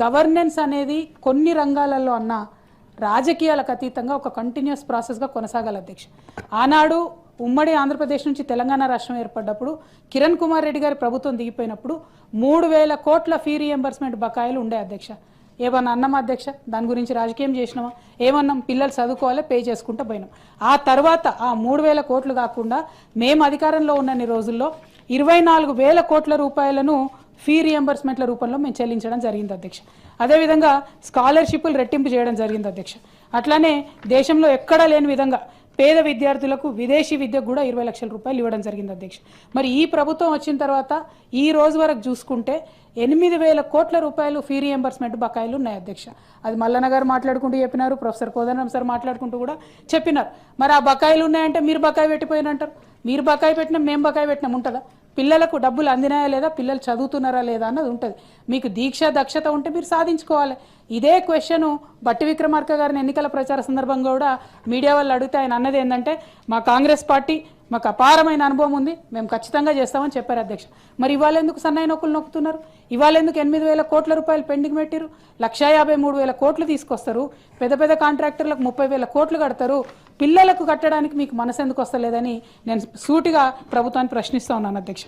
Governance అనేది కొన్ని రంగాలలో అన్న రాజకీయాలకు అతీతంగా ఒక కంటిన్యూస్ ప్రాసెస్గా కొనసాగాలి అధ్యక్ష. ఆనాడు ఉమ్మడి ఆంధ్రప్రదేశ్ నుంచి తెలంగాణ రాష్ట్రం ఏర్పడ్డప్పుడు కిరణ్ కుమార్ రెడ్డి గారి ప్రభుత్వం దిగిపోయినప్పుడు 3,000 కోట్ల ఫీ రీఎంబర్స్మెంట్ బకాయిలు ఉండే అధ్యక్ష. ఏమన్నా అన్నాం అధ్యక్ష? దాని గురించి రాజకీయం చేసినామా? ఏమన్నాం? పిల్లలు చదువుకోవాలి, పే చేసుకుంటూ పోయినాం. ఆ తర్వాత ఆ 3,000 కోట్లు కాకుండా మేము అధికారంలో ఉన్నన్ని రోజుల్లో 24,000 కోట్ల రూపాయలను ఫీ రియంబర్స్మెంట్ల రూపంలో మేము చెల్లించడం జరిగింది అధ్యక్ష. అదేవిధంగా స్కాలర్షిప్లు రెట్టింపు చేయడం జరిగింది అధ్యక్ష. అట్లానే దేశంలో ఎక్కడా లేని విధంగా పేద విద్యార్థులకు విదేశీ విద్యకు కూడా 20 లక్షల రూపాయలు ఇవ్వడం జరిగింది అధ్యక్ష. మరి ఈ ప్రభుత్వం వచ్చిన తర్వాత ఈ రోజు వరకు చూసుకుంటే 8,000 కోట్ల రూపాయలు ఫీ రియంబర్స్మెంట్ బకాయిలు ఉన్నాయి అధ్యక్ష. అది మల్లన్న గారు మాట్లాడుకుంటూ చెప్పినారు, ప్రొఫెసర్ కోదండరాం సార్ మాట్లాడుకుంటూ కూడా చెప్పినారు. మరి ఆ బకాయిలు ఉన్నాయంటే మీరు బకాయి పెట్టిపోయినంటారు. మీరు బకాయి పెట్టినా మేము బకాయి పెట్టినాం ఉంటుందా? పిల్లలకు డబ్బులు అందినాయా లేదా, పిల్లలు చదువుతున్నారా లేదా అన్నది ఉంటుంది. మీకు దీక్ష దక్షత ఉంటే మీరు సాధించుకోవాలి. ఇదే క్వశ్చన్ బట్టి విక్రమార్క గారిని ఎన్నికల ప్రచార సందర్భంగా కూడా మీడియా వాళ్ళు అడిగితే ఆయన అన్నది ఏంటంటే మా కాంగ్రెస్ పార్టీ మాకు అపారమైన అనుభవం ఉంది, మేము ఖచ్చితంగా చేస్తామని చెప్పారు అధ్యక్ష. మరి ఇవాళ ఎందుకు సన్నాయి నొక్కులు నొక్కుతున్నారు? ఇవాళ ఎందుకు 8,000 కోట్ల రూపాయలు పెండింగ్ పెట్టారు? 1,53,000 కోట్లు తీసుకొస్తారు, పెద్ద పెద్ద కాంట్రాక్టర్లకు 30,000 కోట్లు కడతారు, పిల్లలకు కట్టడానికి మీకు మనసు ఎందుకు వస్తలేదని నేను సూటిగా ప్రభుత్వాన్ని ప్రశ్నిస్తా ఉన్నాను అధ్యక్ష.